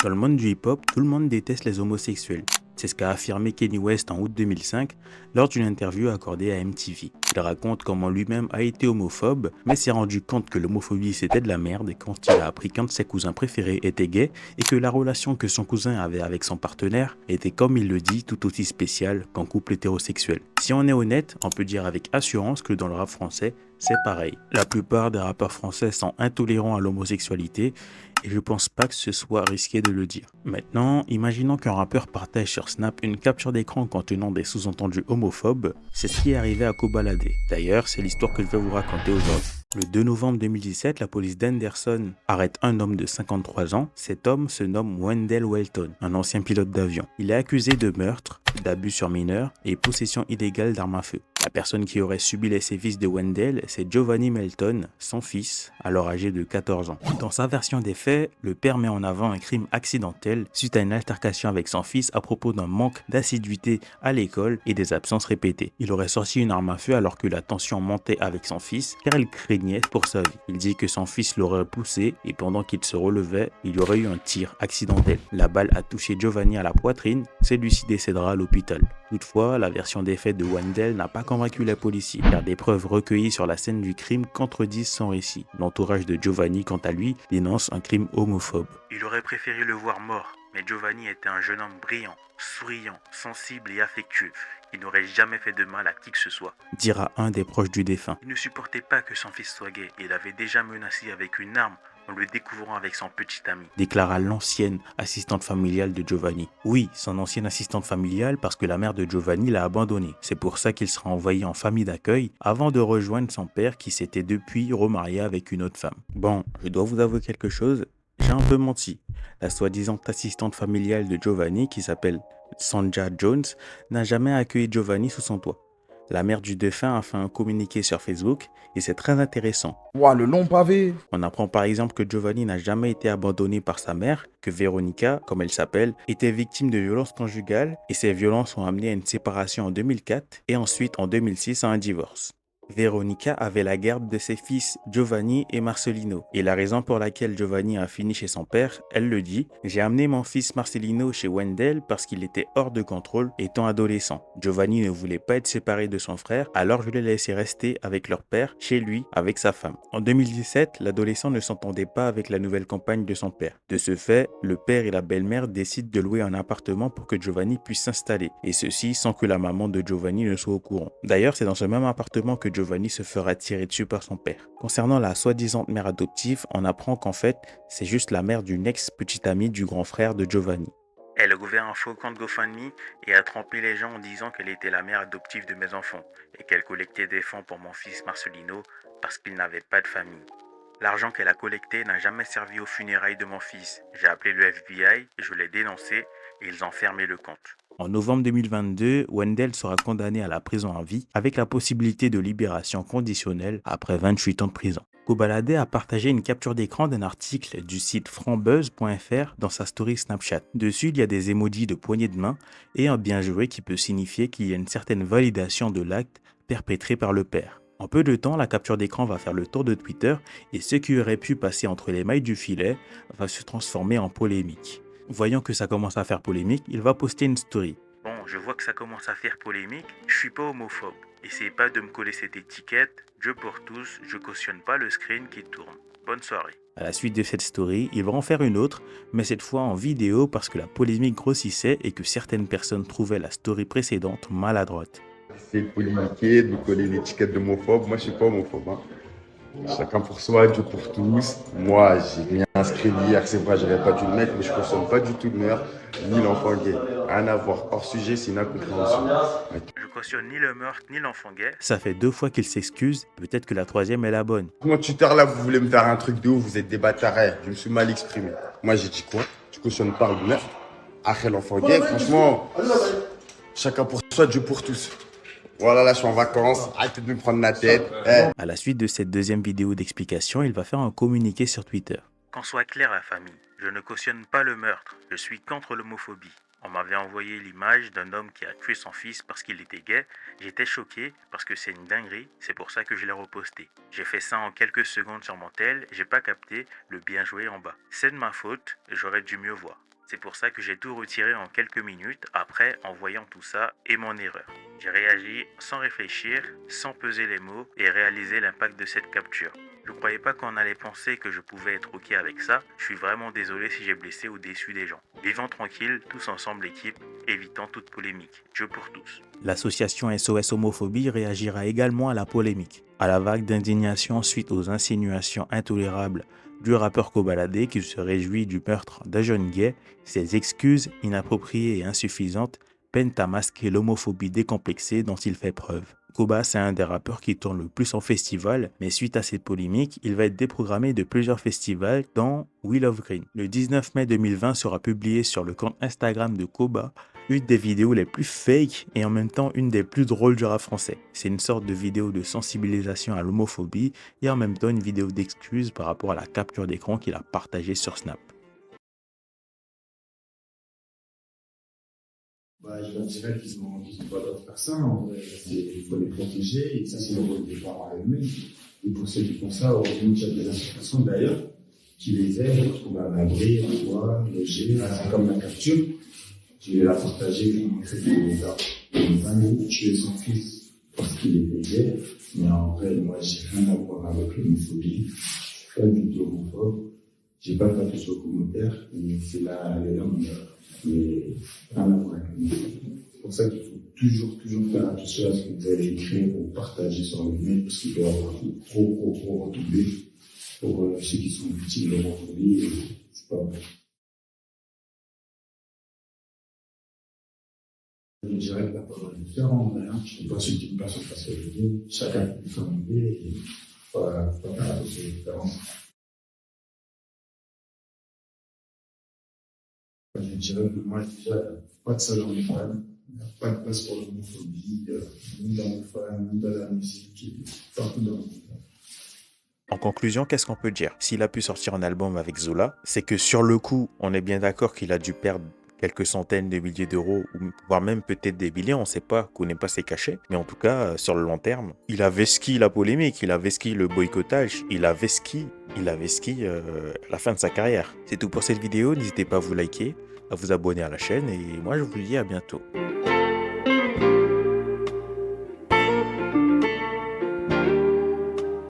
Dans le monde du hip-hop, tout le monde déteste les homosexuels. C'est ce qu'a affirmé Kanye West en août 2005 lors d'une interview accordée à MTV. Il raconte comment lui-même a été homophobe, mais s'est rendu compte que l'homophobie c'était de la merde quand il a appris qu'un de ses cousins préférés était gay et que la relation que son cousin avait avec son partenaire était, comme il le dit, tout aussi spéciale qu'en couple hétérosexuel. Si on est honnête, on peut dire avec assurance que dans le rap français, c'est pareil. La plupart des rappeurs français sont intolérants à l'homosexualité et je pense pas que ce soit risqué de le dire. Maintenant, imaginons qu'un rappeur partage sur Snap une capture d'écran contenant des sous-entendus homophobes. C'est ce qui est arrivé à Kobalade. D'ailleurs, c'est l'histoire que je vais vous raconter aujourd'hui. Le 2 novembre 2017, la police d'Henderson arrête un homme de 53 ans. Cet homme se nomme Wendell Welton, un ancien pilote d'avion. Il est accusé de meurtre, d'abus sur mineurs et possession illégale d'armes à feu. La personne qui aurait subi les sévices de Wendell, c'est Giovanni Melton, son fils, alors âgé de 14 ans. Dans sa version des faits, le père met en avant un crime accidentel suite à une altercation avec son fils à propos d'un manque d'assiduité à l'école et des absences répétées. Il aurait sorti une arme à feu alors que la tension montait avec son fils car il craignait pour sa vie. Il dit que son fils l'aurait poussé et pendant qu'il se relevait, il y aurait eu un tir accidentel. La balle a touché Giovanni à la poitrine, celui-ci décédera à l'hôpital. Toutefois, la version des faits de Wendell n'a pas convaincu les policiers, car des preuves recueillies sur la scène du crime contredisent son récit. L'entourage de Giovanni, quant à lui, dénonce un crime homophobe. Il aurait préféré le voir mort, mais Giovanni était un jeune homme brillant, souriant, sensible et affectueux. Il n'aurait jamais fait de mal à qui que ce soit, dira un des proches du défunt. Il ne supportait pas que son fils soit gay et il avait déjà menacé avec une arme en le découvrant avec son petit ami, déclara l'ancienne assistante familiale de Giovanni. Oui, son ancienne assistante familiale parce que la mère de Giovanni l'a abandonné. C'est pour ça qu'il sera envoyé en famille d'accueil avant de rejoindre son père qui s'était depuis remarié avec une autre femme. Bon, je dois vous avouer quelque chose, j'ai un peu menti. La soi-disant assistante familiale de Giovanni, qui s'appelle Sanja Jones, n'a jamais accueilli Giovanni sous son toit. La mère du défunt a fait un communiqué sur Facebook et c'est très intéressant. Ouah, le long pavé. On apprend par exemple que Giovanni n'a jamais été abandonné par sa mère, que Veronica, comme elle s'appelle, était victime de violences conjugales et ces violences ont amené à une séparation en 2004 et ensuite en 2006 à un divorce. Veronica avait la garde de ses fils Giovanni et Marcelino. Et la raison pour laquelle Giovanni a fini chez son père, elle le dit, j'ai amené mon fils Marcelino chez Wendell parce qu'il était hors de contrôle étant adolescent. Giovanni ne voulait pas être séparé de son frère, alors je l'ai laissé rester avec leur père, chez lui, avec sa femme. En 2017, l'adolescent ne s'entendait pas avec la nouvelle compagne de son père. De ce fait, le père et la belle-mère décident de louer un appartement pour que Giovanni puisse s'installer. Et ceci sans que la maman de Giovanni ne soit au courant. D'ailleurs, c'est dans ce même appartement que Giovanni se fera tirer dessus par son père. Concernant la soi-disant mère adoptive, on apprend qu'en fait, c'est juste la mère d'une ex-petite amie du grand frère de Giovanni. Elle a ouvert un faux compte GoFundMe et a trompé les gens en disant qu'elle était la mère adoptive de mes enfants et qu'elle collectait des fonds pour mon fils Marcelino parce qu'il n'avait pas de famille. L'argent qu'elle a collecté n'a jamais servi aux funérailles de mon fils. J'ai appelé le FBI, je l'ai dénoncé et ils ont fermé le compte. En novembre 2022, Wendell sera condamné à la prison à vie avec la possibilité de libération conditionnelle après 28 ans de prison. Kobalade a partagé une capture d'écran d'un article du site franbuzz.fr dans sa story Snapchat. Dessus, il y a des emojis de poignées de main et un bien joué qui peut signifier qu'il y a une certaine validation de l'acte perpétré par le père. En peu de temps, la capture d'écran va faire le tour de Twitter et ce qui aurait pu passer entre les mailles du filet va se transformer en polémique. Voyant que ça commence à faire polémique, il va poster une story. Bon, je vois que ça commence à faire polémique, je suis pas homophobe. Essayez pas de me coller cette étiquette, Dieu pour tous, je cautionne pas le screen qui tourne. Bonne soirée. À la suite de cette story, il va en faire une autre, mais cette fois en vidéo parce que la polémique grossissait et que certaines personnes trouvaient la story précédente maladroite. C'est polémiquer, de me coller l'étiquette d'homophobe. Moi, je suis pas homophobe. Hein. Chacun pour soi, Dieu pour tous. Moi, j'ai mis inscrit hier, c'est vrai, j'aurais pas dû le mettre, mais je ne consomme pas du tout le meurtre, ni l'enfant gay. Rien à voir. Hors sujet, c'est une incompréhension. Je cautionne ni le meurtre ni l'enfant gay. Ça fait 2 fois qu'il s'excuse, peut-être que la troisième est la bonne. Mon tuteur là, vous voulez me faire un truc de ouf, vous êtes des bâtards. Je me suis mal exprimé. Moi, j'ai dit quoi? Je cautionne pas le meurtre. Après l'enfant gay, franchement, chacun pour soi, Dieu pour tous. Voilà, là, je suis en vacances. Arrêtez de me prendre la tête. À la suite de cette deuxième vidéo d'explication, il va faire un communiqué sur Twitter. Qu'on soit clair, la famille, je ne cautionne pas le meurtre, je suis contre l'homophobie. On m'avait envoyé l'image d'un homme qui a tué son fils parce qu'il était gay. J'étais choqué parce que c'est une dinguerie, c'est pour ça que je l'ai reposté. J'ai fait ça en quelques secondes sur mon tel, j'ai pas capté le bien joué en bas. C'est de ma faute, j'aurais dû mieux voir. C'est pour ça que j'ai tout retiré en quelques minutes après en voyant tout ça et mon erreur. J'ai réagi sans réfléchir, sans peser les mots et réaliser l'impact de cette capture. Je croyais pas qu'on allait penser que je pouvais être ok avec ça. Je suis vraiment désolé si j'ai blessé ou déçu des gens. Vivons tranquille, tous ensemble l'équipe, évitant toute polémique. Dieu pour tous. L'association SOS Homophobie réagira également à la polémique, à la vague d'indignation suite aux insinuations intolérables du rappeur Kobalade qui se réjouit du meurtre d'un jeune gay. Ses excuses inappropriées et insuffisantes peinent à masquer l'homophobie décomplexée dont il fait preuve. Koba, c'est un des rappeurs qui tourne le plus en festival, mais suite à cette polémique, il va être déprogrammé de plusieurs festivals, dont Wheel of Green. Le 19 mai 2020 sera publié sur le compte Instagram de Koba une des vidéos les plus fake et en même temps une des plus drôles du rap français. C'est une sorte de vidéo de sensibilisation à l'homophobie et en même temps une vidéo d'excuses par rapport à la capture d'écran qu'il a partagée sur Snap. Je leur dirais qu'ils ont pas le droit de faire ça. En vrai, il faut les protéger et ça, c'est le rôle des parents eux-mêmes. Et pour ceux qui font ça, heureusement qu'il y a des associations d'ailleurs qui les aident à trouver un abri, un toit, loger. C'est comme la capture. Je vais la partager pour montrer que les gars ont tué son fils parce qu'il était gay. Mais en vrai, moi, j'ai rien à voir avec l'homophobie. Je suis pas du tout homophobe. J'ai pas fait sur le commentaire. Et c'est là, les gars, mais rien à voir avec l'homophobie. C'est pour ça qu'il faut toujours faire attention à ce que vous allez écrire ou partager sur le net parce qu'il peut y avoir trop retombées pour ceux qui sont victimes de l'homophobie. C'est pas bon. Je dirais que la parole est différente, hein. Je ne peux pas citer une personne parce que je dis, chacun peut son idée et voilà, faut pas faire attention aux différences. Je dirais que moi, déjà, pas de salon de femmes, il n'y a pas de place pour l'homophobie, ni dans les femmes, ni dans la musique, partout dans le monde. En conclusion, qu'est-ce qu'on peut dire? S'il a pu sortir un album avec Zola, c'est que sur le coup, on est bien d'accord qu'il a dû perdre quelques centaines de milliers d'euros, voire même peut-être des millions, on ne sait pas, qu'on connaît pas ses cachets. Mais en tout cas, sur le long terme, il a vesquille la polémique, il a vesquille le boycottage, il a vesquille la fin de sa carrière. C'est tout pour cette vidéo, n'hésitez pas à vous liker, à vous abonner à la chaîne et moi je vous dis à bientôt.